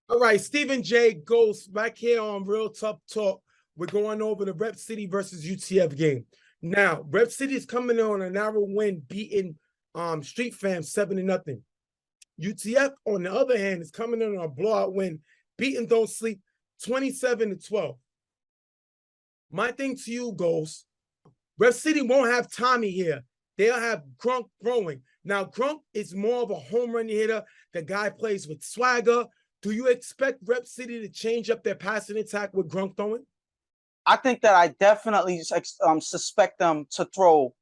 All right, Stephen J. Ghost back here on Real Tough Talk. We're going over the Rep City versus UTF game. Now, Rep City is coming on a narrow win, beating Street Fam 7-0. UTF, on the other hand, is coming in on a blowout win, beating Don't Sleep 27-12. My thing to you, Ghost, Rep City won't have Tommy here. They'll have Grunk throwing. Now, Grunk is more of a home run hitter. The guy plays with swagger. Do you expect Rep City to change up their passing attack with Grunk throwing? I think that I definitely suspect them to throw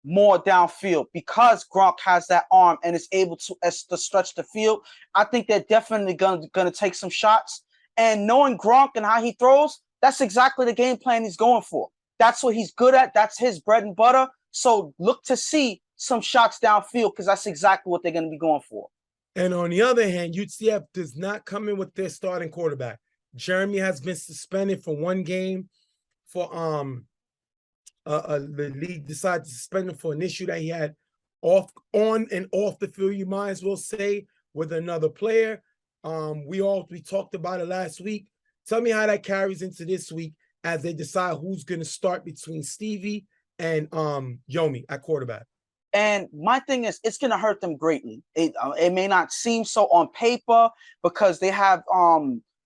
more downfield because Gronk has that arm and is able to stretch the field. I think they're definitely gonna take some shots. And knowing Gronk and how he throws, that's exactly the game plan he's going for. That's what he's good at. That's his bread and butter. So look to see some shots downfield because that's exactly what they're going to be going for. And on the other hand, UTF does not come in with their starting quarterback. Jeremy has been suspended for one game for the league decided to suspend him for an issue that he had on and off the field, you might as well say, with another player. We talked about it last week. Tell me how that carries into this week as they decide who's going to start between Stevie and Yomi at quarterback. And my thing is, it's going to hurt them greatly. It may not seem so on paper because they have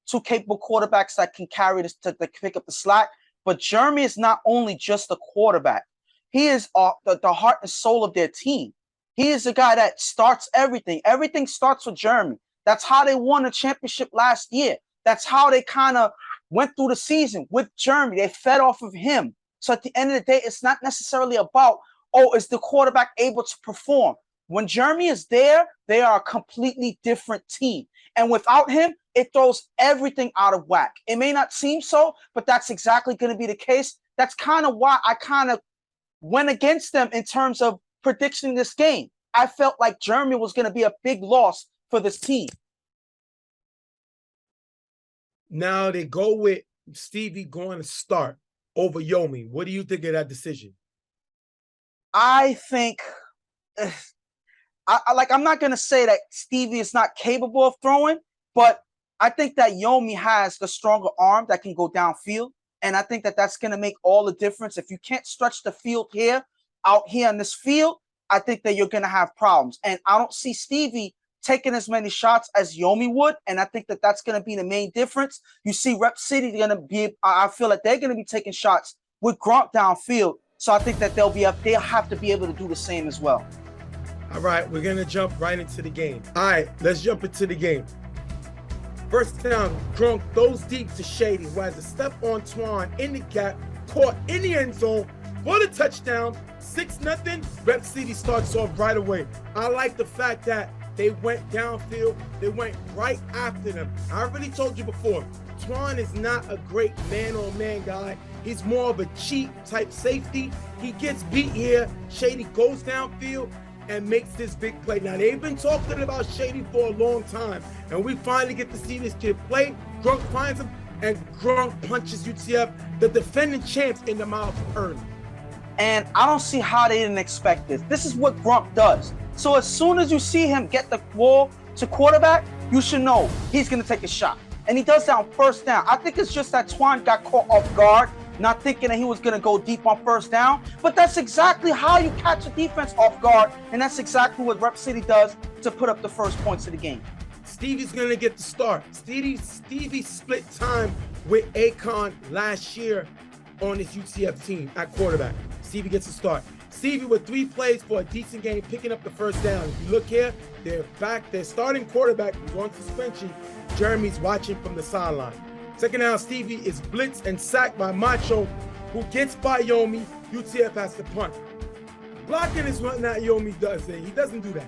two capable quarterbacks that can carry this to pick up the slack. But Jeremy is not only just a quarterback. He is the heart and soul of their team. He is the guy that starts everything. Everything starts with Jeremy. That's how they won a championship last year. That's how they kind of went through the season with Jeremy. They fed off of him. So at the end of the day, it's not necessarily about, oh, is the quarterback able to perform? When Jeremy is there, they are a completely different team. And without him, it throws everything out of whack. It may not seem so, but that's exactly going to be the case. That's kind of why I kind of went against them in terms of predicting this game. I felt like Jeremy was going to be a big loss for this team. Now they go with Stevie going to start over Yomi. What do you think of that decision? I think, I'm not going to say that Stevie is not capable of throwing, but I think that Yomi has the stronger arm that can go downfield. And I think that that's going to make all the difference. If you can't stretch the field out here on this field, I think that you're going to have problems. And I don't see Stevie taking as many shots as Yomi would. And I think that that's going to be the main difference. You see Rep City going to be, I feel like they're going to be taking shots with Gronk downfield. So I think that they'll have to be able to do the same as well. All right, we're going to jump right into the game. All right, let's jump into the game. First down, Gronk throws deep to Shady, who has a step on Twan in the gap, caught in the end zone for the touchdown. 6-0. Rep City starts off right away. I like the fact that they went downfield. They went right after them. I already told you before, Twan is not a great man-on-man guy. He's more of a cheat type safety. He gets beat here. Shady goes downfield and makes this big play. Now, they've been talking about Shady for a long time, and we finally get to see this kid play. Grunk finds him, and Grunk punches UTF, the defending champs, in the mouth early. And I don't see how they didn't expect this. This is what Grunk does. So as soon as you see him get the ball to quarterback, you should know he's going to take a shot. And he does that on first down. I think it's just that Twan got caught off guard, not thinking that he was going to go deep on first down. But that's exactly how you catch a defense off guard. And that's exactly what Rep City does to put up the first points of the game. Stevie's going to get the start. Stevie split time with Akon last year on this UTF team at quarterback. Stevie gets the start. Stevie with 3 plays for a decent game, picking up the first down. If you look here, they're back. Their starting quarterback is on suspension. Jeremy's watching from the sideline. Second down, Stevie is blitzed and sacked by Macho, who gets by Yomi. UTF has to punt. Blocking is what not Yomi does. He doesn't do that.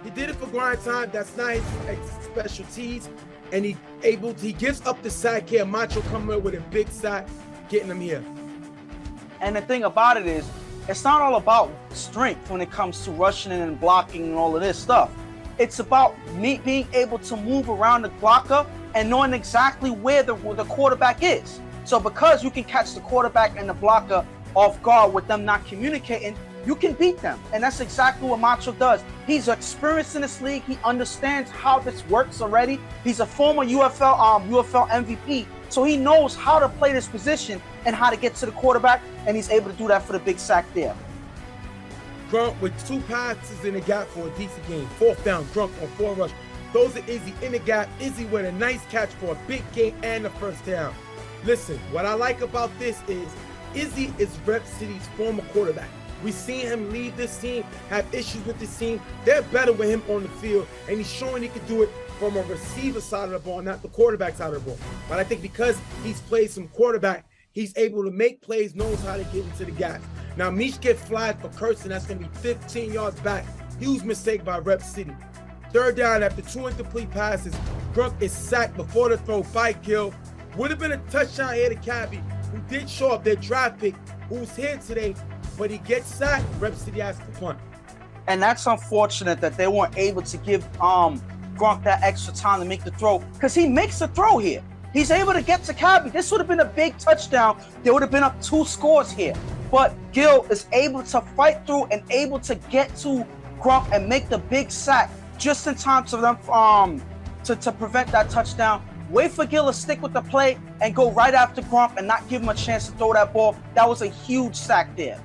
He did it for grind time. That's not his specialties. And he gives up the sack here. Macho coming in with a big sack, getting him here. And the thing about it is, it's not all about strength when it comes to rushing and blocking and all of this stuff. It's about me being able to move around the blocker and knowing exactly where the quarterback is. So because you can catch the quarterback and the blocker off guard with them not communicating, you can beat them. And that's exactly what Macho does. He's experienced in this league. He understands how this works already. He's a former UFL MVP. So he knows how to play this position and how to get to the quarterback. And he's able to do that for the big sack there. Gronk with 2 passes in the gap for a decent game. 4th down, Gronk on 4 rush. Those are Izzy in the gap. Izzy with a nice catch for a big gain and the 1st down. Listen, what I like about this is Izzy is Rep City's former quarterback. We've seen him leave this team, have issues with this team. They're better with him on the field, and he's showing he can do it from a receiver side of the ball, not the quarterback side of the ball. But I think because he's played some quarterback, he's able to make plays, knows how to get into the gaps. Now, Meach gets flagged for cursing. That's going to be 15 yards back. Huge mistake by Rep City. 3rd down after 2 incomplete passes. Gronk is sacked before the throw by Gill. Would have been a touchdown here to Cabby, who did show up, their draft pick, who's here today, but he gets sacked. Rep City has to punt. And that's unfortunate that they weren't able to give Gronk that extra time to make the throw, because he makes the throw here. He's able to get to Cabby. This would have been a big touchdown. They would have been up 2 scores here. But Gill is able to fight through and able to get to Gronk and make the big sack just in time for them to prevent that touchdown. Wait for Gill to stick with the play and go right after Gronk and not give him a chance to throw that ball. That was a huge sack there.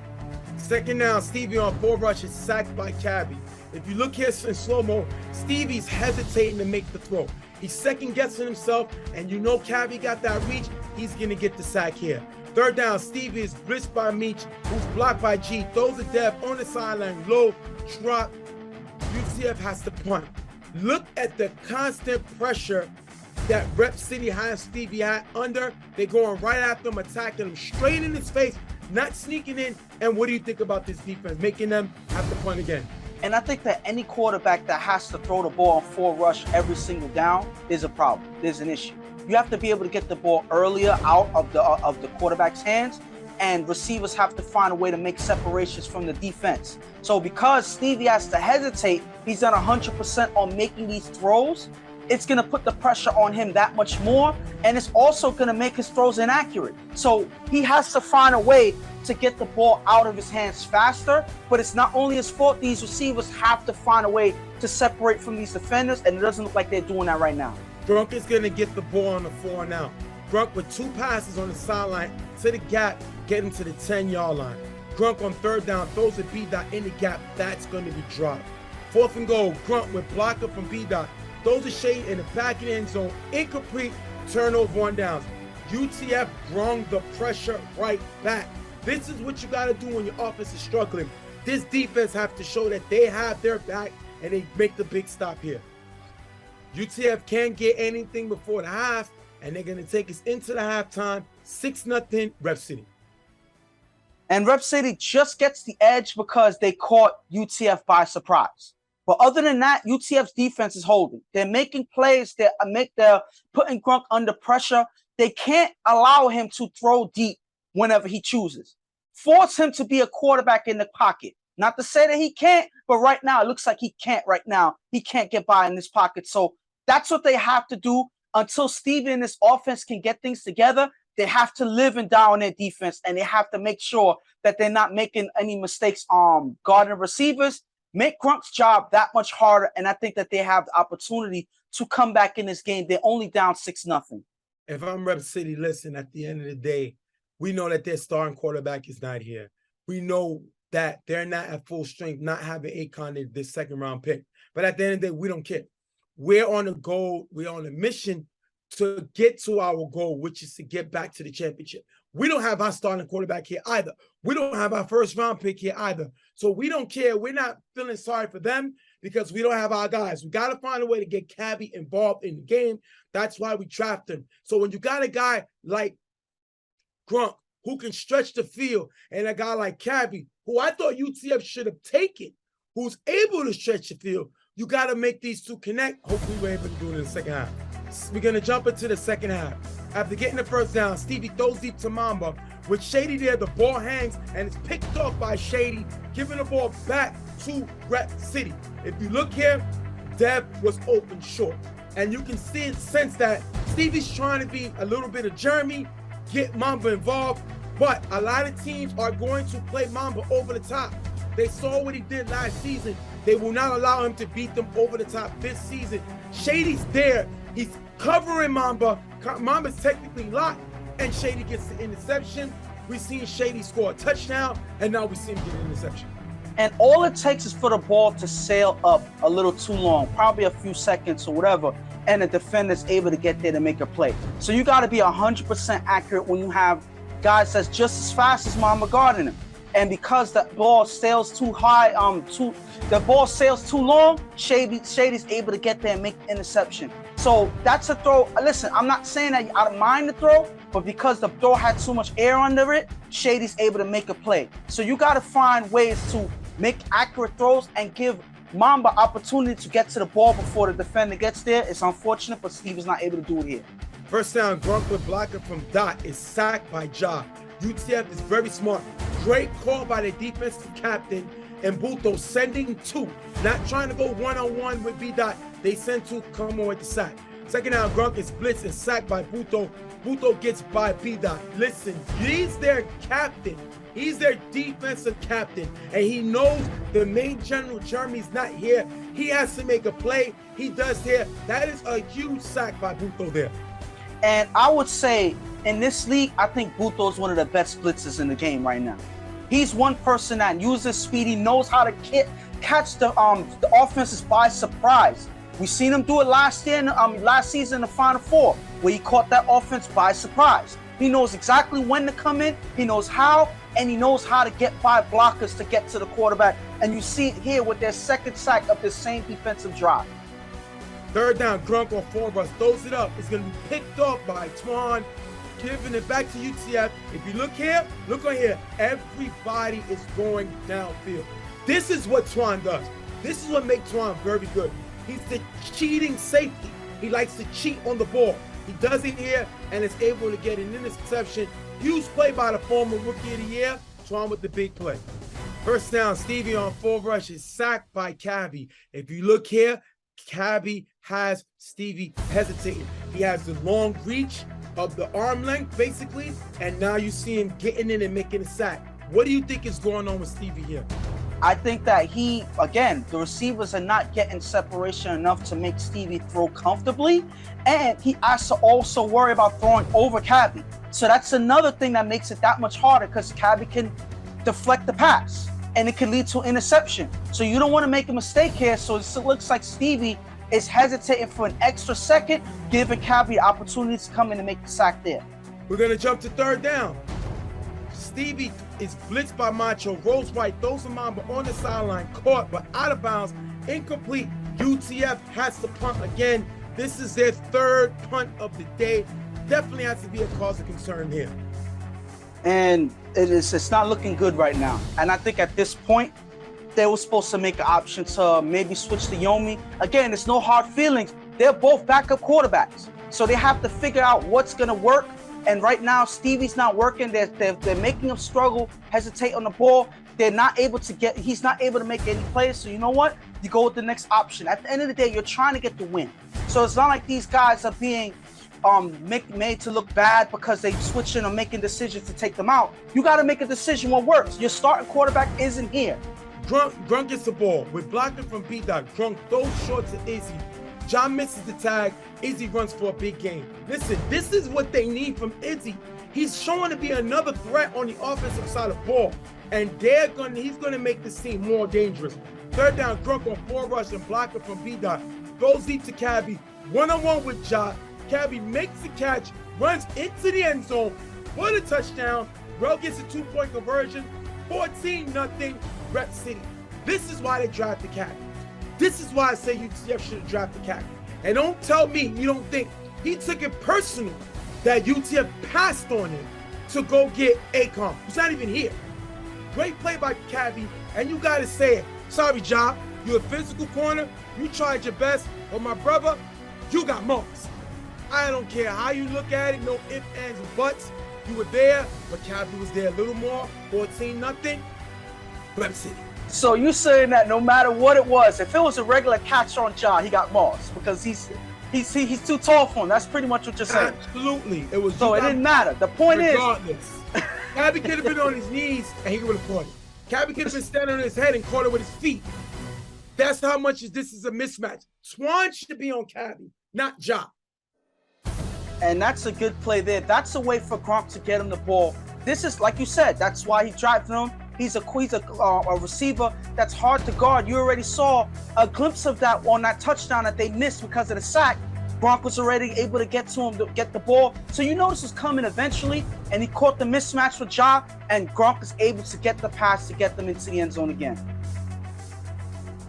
2nd down, Stevie on 4 rushes, sacked by Cabby. If you look here in slow-mo, Stevie's hesitating to make the throw. He's second-guessing himself, and you know Cabby got that reach. He's going to get the sack here. 3rd down, Stevie is blitzed by Meach, who's blocked by G. Throws a Dev on the sideline, low, drop. UTF has to punt. Look at the constant pressure that Rep City has Stevie under. They're going right after him, attacking him straight in his face, not sneaking in. And what do you think about this defense, making them have to punt again? And I think that any quarterback that has to throw the ball on 4 rush every single down is a problem. There's an issue. You have to be able to get the ball earlier out of the quarterback's hands, and receivers have to find a way to make separations from the defense. So because Stevie has to hesitate, he's done 100% on making these throws. It's going to put the pressure on him that much more, and it's also going to make his throws inaccurate. So he has to find a way to get the ball out of his hands faster, but it's not only his fault. These receivers have to find a way to separate from these defenders, and it doesn't look like they're doing that right now. Gronk is going to get the ball on the 4 now. Gronk with 2 passes on the sideline to the gap, getting to the 10-yard line. Gronk on 3rd down, throws a B-Dot in the gap. That's going to be dropped. 4th and goal, Gronk with blocker from B-Dot. Throws a shade in the back of the end zone. Incomplete, turnover on downs. UTF brung the pressure right back. This is what you got to do when your offense is struggling. This defense have to show that they have their back and they make the big stop here. UTF can't get anything before the half, and they're going to take us into the halftime, 6-0 Rep City. And Rep City just gets the edge because they caught UTF by surprise. But other than that, UTF's defense is holding. They're making plays. They're putting Gronk under pressure. They can't allow him to throw deep whenever he chooses. Force him to be a quarterback in the pocket. Not to say that he can't, but right now it looks like he can't right now. He can't get by in this pocket. So that's what they have to do until Stevie and this offense can get things together. They have to live and die on their defense, and they have to make sure that they're not making any mistakes guarding receivers. Make Gronk's job that much harder, and I think that they have the opportunity to come back in this game. They're only down 6-0. If I'm Rep City, listen, at the end of the day, we know that their starting quarterback is not here. We know that they're not at full strength, not having Akon, this 2nd-round pick. But at the end of the day, we don't care. We're on a goal. We're on a mission to get to our goal, which is to get back to the championship. We don't have our starting quarterback here either. We don't have our 1st-round pick here either. So we don't care. We're not feeling sorry for them because we don't have our guys. We got to find a way to get Cabby involved in the game. That's why we draft him. So when you got a guy like Gronk who can stretch the field and a guy like Cabby, who I thought UTF should have taken, who's able to stretch the field, you got to make these two connect. Hopefully we're able to do it in the 2nd half. We're going to jump into the 2nd half. After getting the 1st down, Stevie throws deep to Mamba. With Shady there, the ball hangs and it's picked off by Shady, giving the ball back to Rep City. If you look here, Dev was open short. And you can sense that Stevie's trying to be a little bit of Jeremy, get Mamba involved. But a lot of teams are going to play Mamba over the top. They saw what he did last season. They will not allow him to beat them over the top this season. Shady's there. He's covering Mamba. Mamba's technically locked, and Shady gets the interception. We've seen Shady score a touchdown, and now we see him get an interception. And all it takes is for the ball to sail up a little too long, probably a few seconds or whatever, and the defender's able to get there to make a play. So you got to be 100% accurate when you have guys that's just as fast as Mamba guarding him. And because the ball sails too high, the ball sails too long, Shady's able to get there and make the interception. So that's a throw. Listen, I'm not saying that I don't mind the throw, but because the throw had too much air under it, Shady's able to make a play. So you got to find ways to make accurate throws and give Mamba opportunity to get to the ball before the defender gets there. It's unfortunate, but Steve is not able to do it here. First down, Gronk with blocker from Dot is sacked by Ja. UTF is very smart. Great call by the defensive captain and Buto sending two. Not trying to go one-on-one with B-Dot. They send two, come on with the sack. Second down, Gronk is blitzed and sacked by Buto. Buto gets by B-Dot. Listen, he's their captain. He's their defensive captain, and he knows the main general, Jeremy's not here. He has to make a play. He does here. That is a huge sack by Buto there. And I would say in this league, I think Buto is one of the best blitzers in the game right now. He's one person that uses speed. He knows how to catch the offenses by surprise. We seen him do it last season in the Final Four, where he caught that offense by surprise. He knows exactly when to come in. He knows how, and he knows how to get by blockers to get to the quarterback. And you see it here with their second sack of the same defensive drive. Third down, Gronk on 4 rush, throws it up. It's going to be picked off by Twan, giving it back to UTF. If you look here, look on here. Everybody is going downfield. This is what Twan does. This is what makes Twan very good. He's the cheating safety. He likes to cheat on the ball. He does it here and is able to get an interception. Huge play by the former Rookie of the Year. Twan with the big play. First down, Stevie on 4 rushes, sacked by Cabby. If you look here, Cabby has Stevie hesitating. He has the long reach of the arm length, basically, and now you see him getting in and making a sack. What do you think is going on with Stevie here? I think that the receivers are not getting separation enough to make Stevie throw comfortably, and he has to also worry about throwing over Cabby. So that's another thing that makes it that much harder, because Cabby can deflect the pass, and it can lead to interception. So you don't want to make a mistake here. So it looks like Stevie is hesitating for an extra second, giving Cabby the opportunity to come in and make the sack there. We're going to jump to third down. Stevie is blitzed by Macho, rolls right, throws a Mamba on the sideline, caught but out of bounds, incomplete. UTF has to punt again. This is their third punt of the day. Definitely has to be a cause of concern here. And it's not looking good right now. And I think at this point, they were supposed to make an option to maybe switch to Yomi. Again, it's no hard feelings. They're both backup quarterbacks. So they have to figure out what's going to work. And right now, Stevie's not working. They're making him struggle, hesitate on the ball. He's not able to make any plays. So you know what? You go with the next option. At the end of the day, you're trying to get the win. So it's not like these guys are being made to look bad because they switching or making decisions to take them out. You got to make a decision what works. Your starting quarterback isn't here. Grunk gets the ball with blocking from B-Dot. Grunk throws short to Izzy. John misses the tag. Izzy runs for a big gain. Listen, this is what they need from Izzy. He's showing to be another threat on the offensive side of the ball, and he's going to make this team more dangerous. Third down, Grunk on 4 rush and blocking from B-Dot. Goes deep to Cabby. One-on-one with Ja. Cabby makes the catch, runs into the end zone for the touchdown. Rel gets a 2-point conversion. 14-0 Rep City. This is why they drafted Cabby. This is why I say UTF should have drafted Cabby. And don't tell me you don't think he took it personal that UTF passed on him to go get Akon, who's not even here. Great play by Cabby, and you got to say it. Sorry, Ja, you're a physical corner. You tried your best, but my brother, you got marks. I don't care how you look at it, no ifs, ands, and buts. You were there, but Cabby was there a little more. 14-0, Rep City. So you saying that no matter what it was, if it was a regular catch on Ja, he got lost because he's too tall for him. That's pretty much what you're saying. Absolutely. It was so it didn't matter. The point regardless. Cabby could have been on his knees and he would have caught it. Cabby could have been standing on his head and caught it with his feet. That's how much this is a mismatch. Twan should be on Cabby, not Ja. And that's a good play there. That's a way for Gronk to get him the ball. This is, like you said, that's why he drafted him. He's a receiver that's hard to guard. You already saw a glimpse of that on that touchdown that they missed because of the sack. Gronk was already able to get to him to get the ball. So you know this was coming eventually, and he caught the mismatch with Ja, and Gronk was able to get the pass to get them into the end zone again.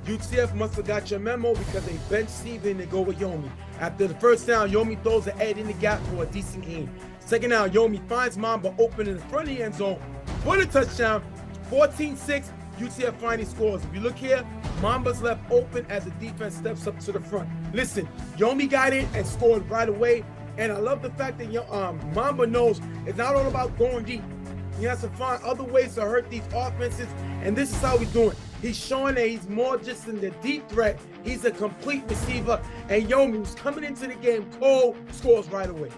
UTF must have got your memo because they bench Steven and go with Yomi. After the first down, Yomi throws an Ed in the gap for a decent gain. Second down, Yomi finds Mamba open in the front of the end zone for the touchdown. 14-6, UTF finally scores. If you look here, Mamba's left open as the defense steps up to the front. Listen, Yomi got in and scored right away. And I love the fact that Mamba knows it's not all about going deep. He has to find other ways to hurt these offenses. And this is how he's doing. He's showing that he's more just in the deep threat. He's a complete receiver. And Yomi, who's coming into the game cold, scores right away.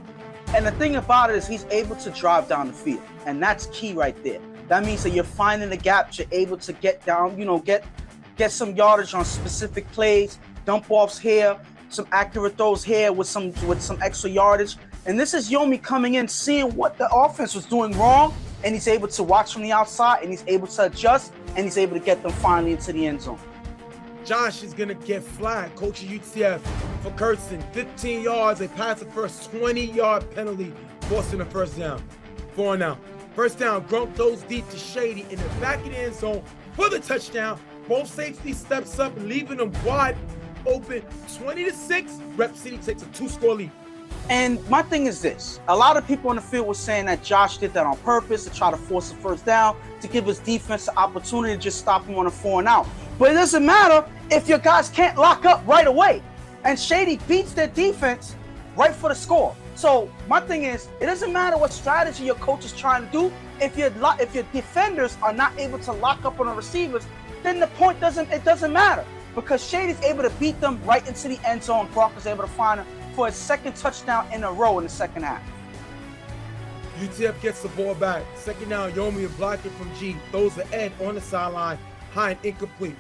And the thing about it is he's able to drive down the field. And that's key right there. That means that you're finding the gaps. You're able to get down, get some yardage on specific plays, dump offs here, some accurate throws here with some extra yardage. And this is Yomi coming in, seeing what the offense was doing wrong, and he's able to watch from the outside, and he's able to adjust, and he's able to get them finally into the end zone. Josh is going to get flagged, coach of UTF, for cursing. 15 yards, they pass the first 20-yard penalty, forcing the first down. 4 now. First down, Gronk throws deep to Shady in the back of the end zone for the touchdown. Both safeties steps up, leaving them wide open. 20-6, Rep City takes a 2-score lead. And my thing is this. A lot of people on the field were saying that Josh did that on purpose to try to force the first down, to give his defense the opportunity to just stop him on a 4 and out. But it doesn't matter if your guys can't lock up right away. And Shady beats their defense right for the score. So my thing is, it doesn't matter what strategy your coach is trying to do. If your defenders are not able to lock up on the receivers, then the point doesn't matter, because Shady's able to beat them right into the end zone. Gronk is able to find him for his second touchdown in a row in the second half. UTF gets the ball back. Second down, Yomi blocking from G, throws the Ed on the sideline, high and incomplete.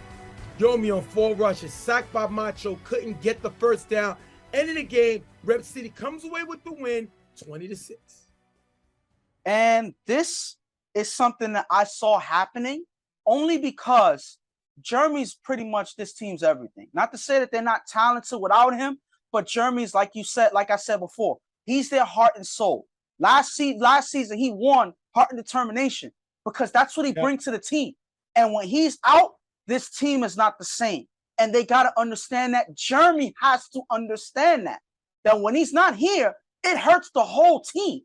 Yomi on 4 rushes, sacked by Macho, couldn't get the first down. End of the game, Rep City comes away with the win, 20-6. And this is something that I saw happening only because Jeremy's pretty much this team's everything. Not to say that they're not talented without him, but Jeremy's, like I said before, he's their heart and soul. Last season, he won heart and determination because that's what he brings to the team. And when he's out, this team is not the same. And they got to understand that. Jeremy has to understand that when he's not here, it hurts the whole team.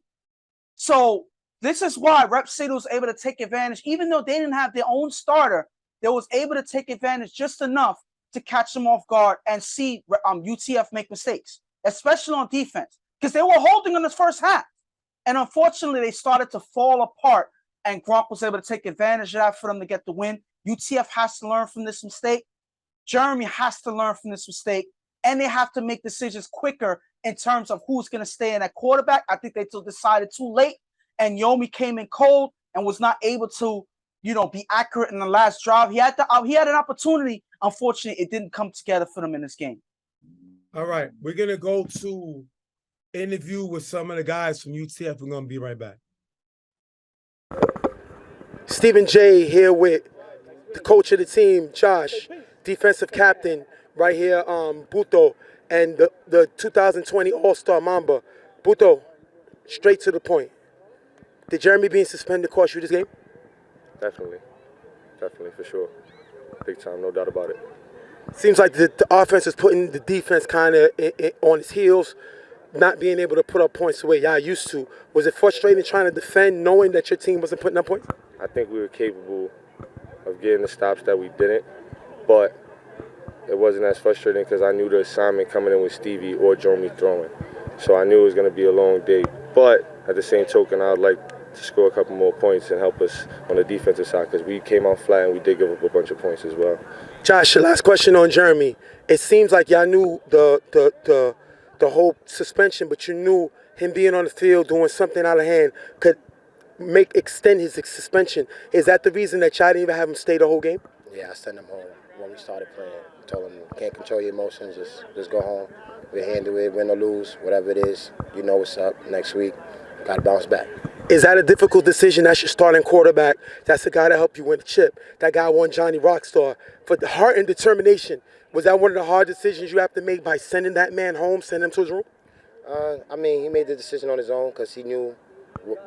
So this is why Rep City was able to take advantage. Even though they didn't have their own starter, they was able to take advantage just enough to catch them off guard and see UTF make mistakes, especially on defense, because they were holding in the first half. And unfortunately, they started to fall apart, and Gronk was able to take advantage of that for them to get the win. UTF has to learn from this mistake. Jeremy has to learn from this mistake, and they have to make decisions quicker in terms of who's going to stay in at quarterback. I think they decided too late, and Yomi came in cold and was not able to, be accurate in the last drive. He had an opportunity. Unfortunately, it didn't come together for them in this game. All right, we're going to go to interview with some of the guys from UTF. We're going to be right back. Stephen J here with the coach of the team, Josh, defensive captain right here, Buto, and the 2020 All-Star Mamba. Buto, straight to the point. Did Jeremy being suspended cost you this game? Definitely, for sure. Big time, no doubt about it. Seems like the offense is putting the defense kind of on its heels, not being able to put up points the way y'all used to. Was it frustrating trying to defend knowing that your team wasn't putting up points? I think we were capable of getting the stops that we didn't, but it wasn't as frustrating because I knew the assignment coming in with Stevie or Jeremy throwing. So I knew it was going to be a long day. But at the same token, I would like to score a couple more points and help us on the defensive side because we came out flat and we did give up a bunch of points as well. Josh, your last question on Jeremy. It seems like y'all knew the whole suspension, but you knew him being on the field doing something out of hand could extend his suspension. Is that the reason that y'all didn't even have him stay the whole game? Yeah, I sent him home when we started playing. Told him, can't control your emotions, just go home. We handle it, win or lose, whatever it is. You know what's up. Next week, got to bounce back. Is that a difficult decision? That's your starting quarterback. That's the guy that helped you win the chip. That guy won Johnny Rockstar. For the heart and determination, was that one of the hard decisions you have to make by sending that man home, sending him to his room? I mean, he made the decision on his own because he knew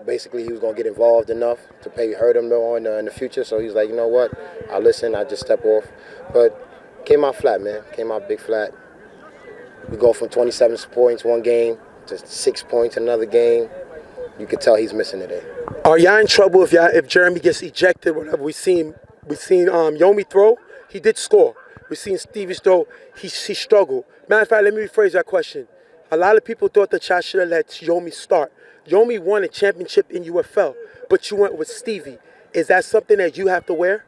basically he was going to get involved enough to hurt him more in the future. So he's like, you know what? I'll listen. I'll just step off. But came out flat, man. Came out big flat. We go from 27 points one game to 6 points another game. You can tell he's missing today. Are y'all in trouble if Jeremy gets ejected? Whatever we seen Yomi throw, he did score. We seen Stevie throw, he struggled. Matter of fact, let me rephrase that question. A lot of people thought that y'all should have let Yomi start. Yomi won a championship in UFL, but you went with Stevie. Is that something that you have to wear?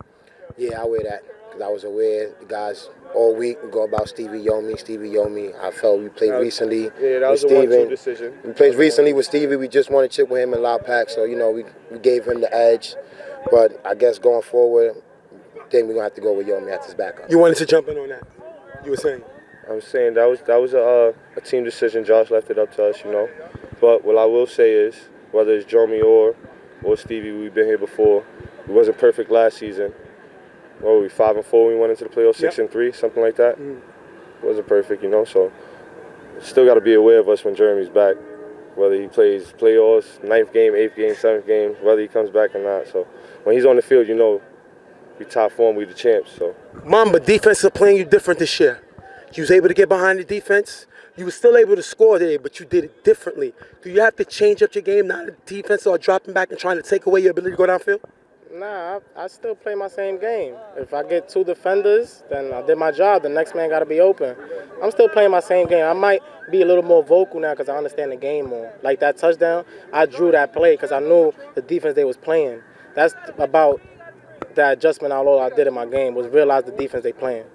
Yeah, I wear that because I was aware the guys all week we go about Stevie Yomi. I felt we played recently. Yeah, that was with a 1-2 Steven. decision. We played recently with Stevie. We just won a chip with him in Loud Pack, so you know we gave him the edge. But I guess going forward, I think we're gonna have to go with Yomi at his backup. You wanted to jump in on that? You were saying? I was saying that was a team decision. Josh left it up to us, you know. But what I will say is, whether it's Jomi or Stevie, we've been here before. It wasn't perfect last season. What were we, 5-4 when we went into the playoffs, 6-3, something like that? It wasn't perfect, you know, so still got to be aware of us when Jeremy's back, whether he plays playoffs, 9th game, 8th game, 7th game, whether he comes back or not. So when he's on the field, you know, we top form, we the champs. So Mamba, defense is playing you different this year. You was able to get behind the defense. You were still able to score today, but you did it differently. Do you have to change up your game now that the defense are dropping back and trying to take away your ability to go downfield? Nah, I still play my same game. If I get 2 defenders, then I did my job. The next man got to be open. I'm still playing my same game. I might be a little more vocal now because I understand the game more. Like that touchdown, I drew that play because I knew the defense they was playing. That's about that adjustment all I did in my game was realize the defense they playing.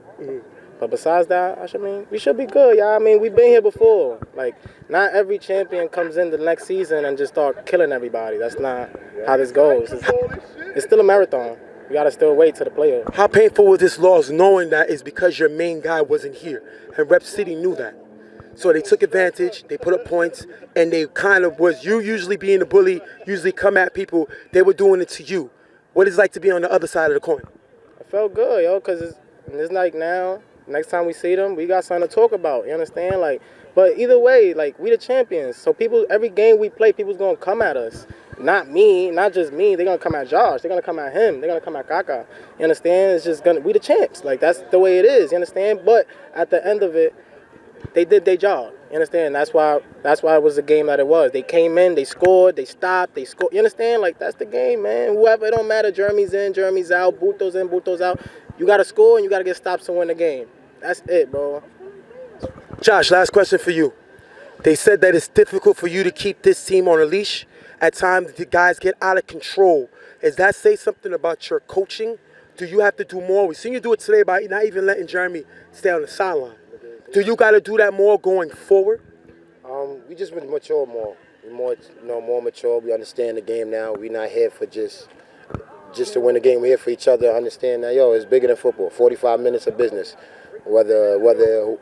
But besides that, we should be good, y'all. I mean, we've been here before. Like, not every champion comes in the next season and just start killing everybody. That's not how this goes. It's still a marathon. You got to still wait to the playoffs. How painful was this loss knowing that it's because your main guy wasn't here? And Rep City knew that. So they took advantage, they put up points, and they kind of was, you usually being the bully, usually come at people, they were doing it to you. What is it like to be on the other side of the coin? I felt good, yo, because it's like now, next time we see them, we got something to talk about, you understand? Like, but either way, like, we the champions. So people, every game we play, people's going to come at us. Not me, not just me. They're going to come at Josh. They're going to come at him. They're going to come at Kaka. You understand? It's just we the champs. Like, that's the way it is. You understand? But at the end of it, they did their job. You understand? That's why it was the game that it was. They came in, they scored, they stopped, they scored. You understand? Like, that's the game, man. Whoever, it don't matter. Jeremy's in, Jeremy's out, Buto's in, Buto's out. You got to score and you got to get stops to win the game. That's it, bro. Josh, last question for you. They said that it's difficult for you to keep this team on a leash. At times, the guys get out of control. Does that say something about your coaching? Do you have to do more? We've seen you do it today by not even letting Jeremy stay on the sideline. Do you got to do that more going forward? We just mature more. We're more mature. We understand the game now. We're not here for just to win the game. We're here for each other. Understand that, it's bigger than football. 45 minutes of business. Whether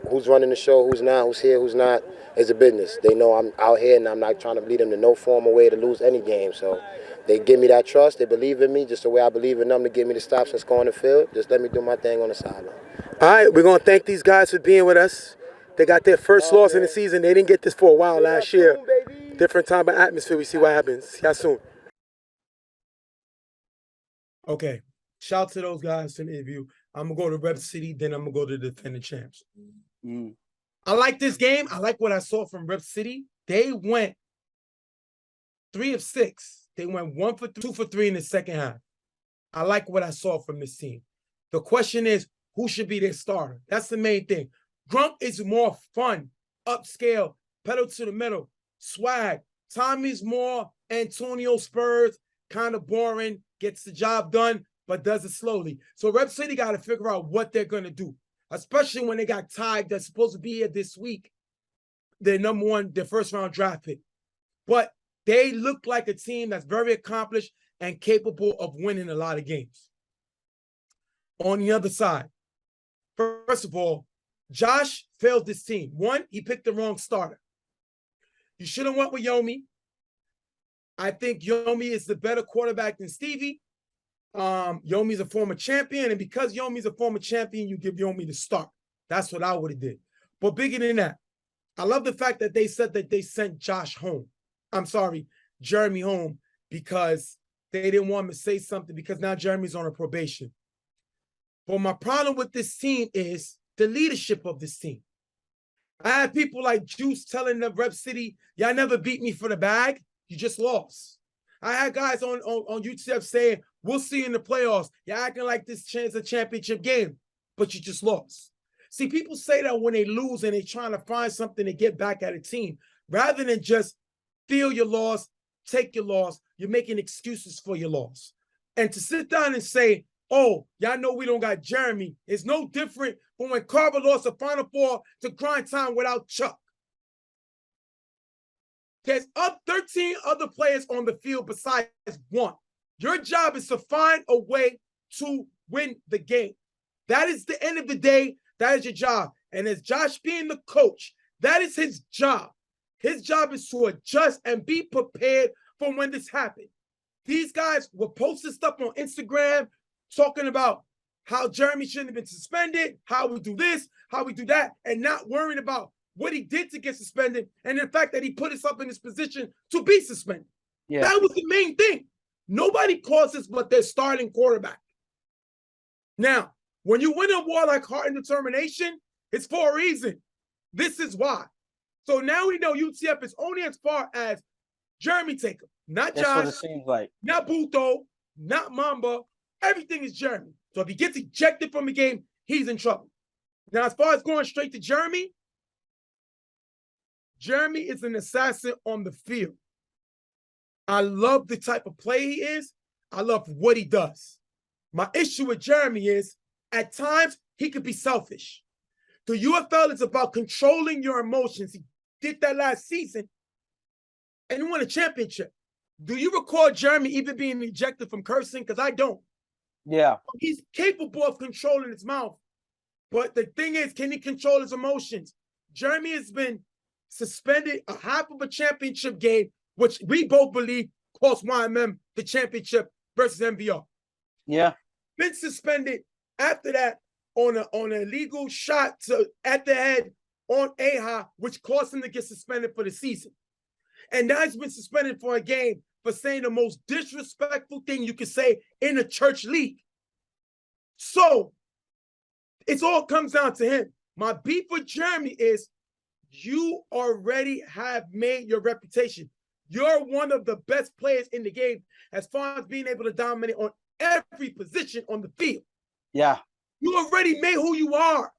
who's running the show, who's not, who's here, who's not, is a business. They know I'm out here and I'm not trying to lead them to no form or way to lose any game. So they give me that trust. They believe in me just the way I believe in them to give me the stops and score on the field. Just let me do my thing on the sideline. All right, we're going to thank these guys for being with us. They got their first loss in the season. They didn't get this for a while last year. Different time and atmosphere. We see what happens. See y'all soon. Okay. Shout out to those guys in the interview. I'm going to go to Rep City, then I'm going to go to the defending champs. I like this game. I like what I saw from Rep City. They went 3 of 6. They went 1 for 2 for 3 in the second half. I like what I saw from this team. The question is, who should be their starter? That's the main thing. Grunk is more fun, upscale, pedal to the metal, swag. Tommy's more Antonio Spurs, kind of boring, gets the job done, but does it slowly. So Rep City got to figure out what they're going to do, especially when they got Ty that's supposed to be here this week, their number 1, their first round draft pick. But they look like a team that's very accomplished and capable of winning a lot of games. On the other side, first of all, Josh failed this team. One, he picked the wrong starter. You should have went with Yomi. I think Yomi is the better quarterback than Stevie. Yomi's a former champion, and because Yomi's a former champion, you give Yomi the start. That's what I would have did. But bigger than that, I love the fact that they said that they sent Josh home. I'm sorry, Jeremy home, because they didn't want him to say something because now Jeremy's on a probation. But my problem with this team is the leadership of this team. I had people like Juice telling the Rep City, y'all never beat me for the bag. You just lost. I had guys on UTF saying, we'll see you in the playoffs. You're acting like this chance a championship game, but you just lost. See, people say that when they lose and they're trying to find something to get back at a team, rather than just feel your loss, take your loss, you're making excuses for your loss. And to sit down and say, oh, y'all know we don't got Jeremy, is no different from when Carver lost the Final Four to Grind Time without Chuck. There's 13 other players on the field besides one. Your job is to find a way to win the game. That is the end of the day. That is your job. And as Josh being the coach, that is his job. His job is to adjust and be prepared for when this happens. These guys were posting stuff on Instagram talking about how Jeremy shouldn't have been suspended, how we do this, how we do that, and not worrying about what he did to get suspended and the fact that he put himself in this position to be suspended. Yeah. That was the main thing. Nobody calls this but their starting quarterback. Now, when you win a war like heart and determination, it's for a reason. This is why. So now we know UTF is only as far as Jeremy Taker, not Josh. That's what it seems like. Not Buto, not Mamba. Everything is Jeremy. So if he gets ejected from the game, he's in trouble. Now, as far as going straight to Jeremy, Jeremy is an assassin on the field. I love the type of play he is. I love what he does. My issue with Jeremy is, at times, he could be selfish. The UFL is about controlling your emotions. He did that last season, and he won a championship. Do you recall Jeremy even being ejected from cursing? Because I don't. Yeah. He's capable of controlling his mouth. But the thing is, can he control his emotions? Jeremy has been suspended a half of a championship game, which we both believe cost YMM the championship versus MVR. Yeah. Been suspended after that on an illegal shot at the head on AHA, which caused him to get suspended for the season. And now he's been suspended for a game for saying the most disrespectful thing you could say in a church league. So it all comes down to him. My beef with Jeremy is you already have made your reputation. You're one of the best players in the game as far as being able to dominate on every position on the field. Yeah. You already made who you are.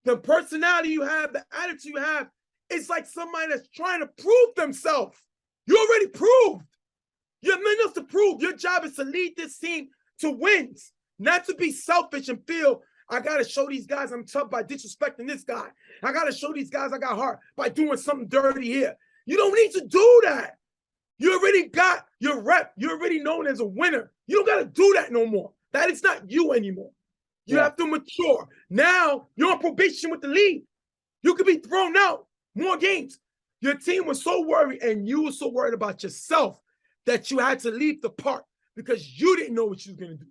The personality you have, the attitude you have, it's like somebody that's trying to prove themselves. You already proved. You have nothing else to prove. Your job is to lead this team to wins, not to be selfish and feel, I got to show these guys I'm tough by disrespecting this guy. I got to show these guys I got heart by doing something dirty here. You don't need to do that. You already got your rep. You're already known as a winner. You don't got to do that no more. That is not you anymore. You have to mature. Now you're on probation with the league. You could be thrown out more games. Your team was so worried and you were so worried about yourself that you had to leave the park because you didn't know what you were going to do.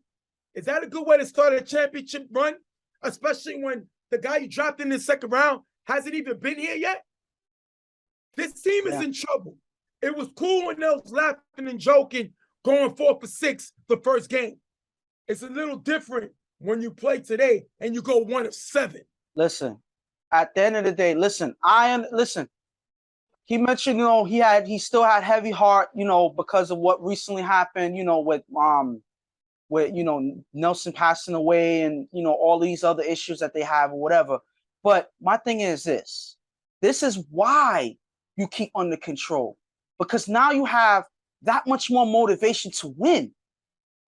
Is that a good way to start a championship run? Especially when the guy you dropped in the second round hasn't even been here yet? This team is in trouble. It was cool when they was laughing and joking, going 4 for 6 the first game. It's a little different when you play today and you go 1 of 7. Listen, at the end of the day, listen. He mentioned, he still had heavy heart, because of what recently happened, with Nelson passing away and all these other issues that they have or whatever. But my thing is this is why you keep under control, because now you have that much more motivation to win.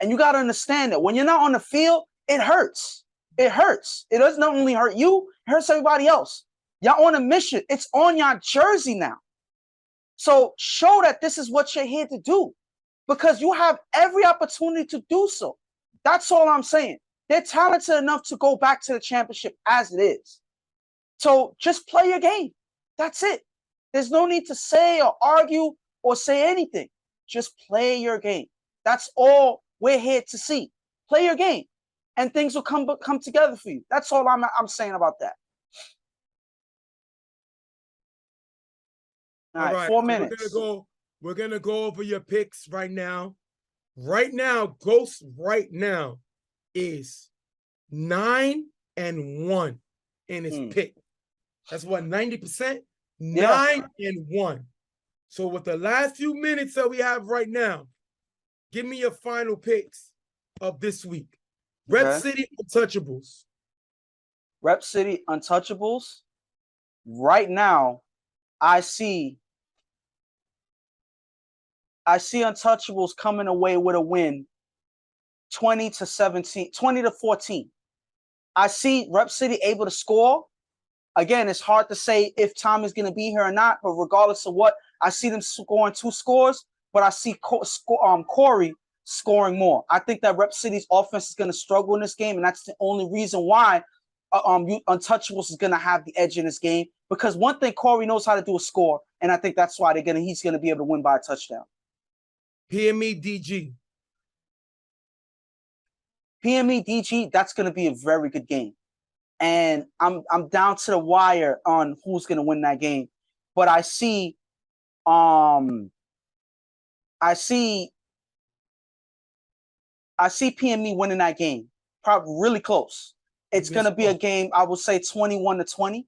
And you got to understand that when you're not on the field, it hurts. It hurts. It doesn't only hurt you, it hurts everybody else. Y'all on a mission. It's on your jersey now. So show that this is what you're here to do, because you have every opportunity to do so. That's all I'm saying. They're talented enough to go back to the championship as it is. So just play your game. That's it. There's no need to say or argue or say anything. Just play your game. That's all we're here to see. Play your game, and things will come together for you. That's all I'm saying about that. All right, 4 minutes. We're gonna go over your picks right now. Right now, Ghost right now is 9-1 in his pick. That's what, 90%? 9-1. So with the last few minutes that we have right now, give me your final picks of this week. Rep City Untouchables. Rep City Untouchables. Right now, I see Untouchables coming away with a win, 20-14. I see Rep City able to score. Again, it's hard to say if Tom is going to be here or not, but regardless of what, I see them scoring 2 scores, but I see Corey scoring more. I think that Rep City's offense is going to struggle in this game, and that's the only reason why Untouchables is going to have the edge in this game, because one thing Corey knows how to do is score, and I think that's why he's going to be able to win by a touchdown. PME DG. PME DG, that's going to be a very good game. And I'm down to the wire on who's going to win that game. But I see PME winning that game. Probably really close. It's going to be a game, I would say 21-20.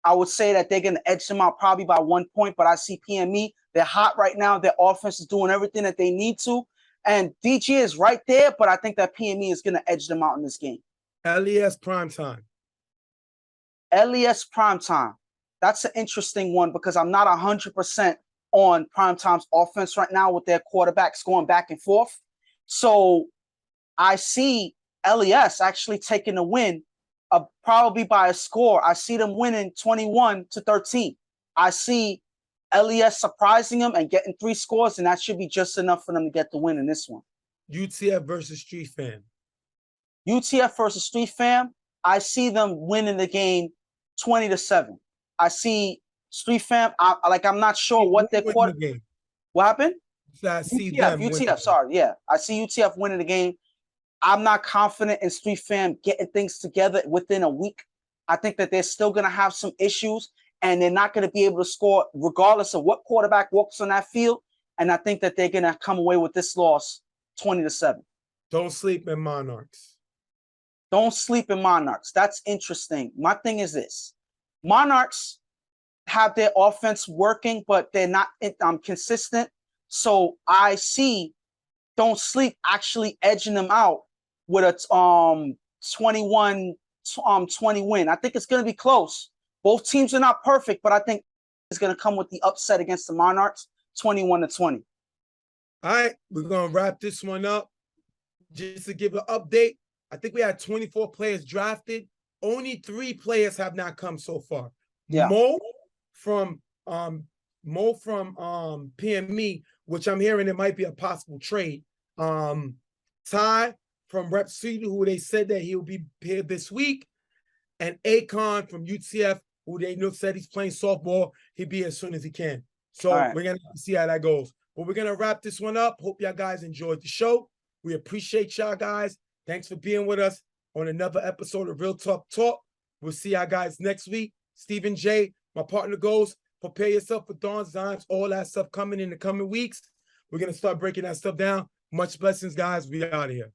I would say that they're going to edge them out probably by 1 point, but I see PME. They're hot right now. Their offense is doing everything that they need to. And DG is right there, but I think that PME is going to edge them out in this game. LES Primetime. LES Primetime. That's an interesting one, because I'm not 100% on Primetime's offense right now with their quarterbacks going back and forth. So I see LES actually taking the win, probably by a score. I see them winning 21-13. I see LES surprising them and getting 3 scores, and that should be just enough for them to get the win in this one. UTF versus Street Fam. UTF versus Street Fam. I see them winning the game 20-7. I see Street Fam. I'm not sure what their quarter. What happened? I see UTF. Sorry, yeah. I see UTF winning the game. I'm not confident in Street Fam getting things together within a week. I think that they're still going to have some issues, and they're not going to be able to score regardless of what quarterback walks on that field. And I think that they're going to come away with this loss 20-7. Don't sleep in Monarchs. Don't sleep in Monarchs. That's interesting. My thing is this. Monarchs have their offense working, but they're not consistent. So I see Don't Sleep actually edging them out with a 21-20 win. I think it's going to be close. Both teams are not perfect, but I think it's going to come with the upset against the Monarchs, 21-20. All right, we're going to wrap this one up. Just to give an update, I think we had 24 players drafted. Only 3 players have not come so far. Yeah. Mo from PME, which I'm hearing it might be a possible trade. Ty from Rep City, who they said that he'll be here this week, and Akon from UTF, who they said he's playing softball. He'll be as soon as he can. So we're going to see how that goes. But we're going to wrap this one up. Hope y'all guys enjoyed the show. We appreciate y'all guys. Thanks for being with us on another episode of Real Talk Talk. We'll see y'all guys next week. Stephen J, my partner, goes, prepare yourself for Dawn's Dimes, all that stuff coming in the coming weeks. We're going to start breaking that stuff down. Much blessings, guys. We out of here.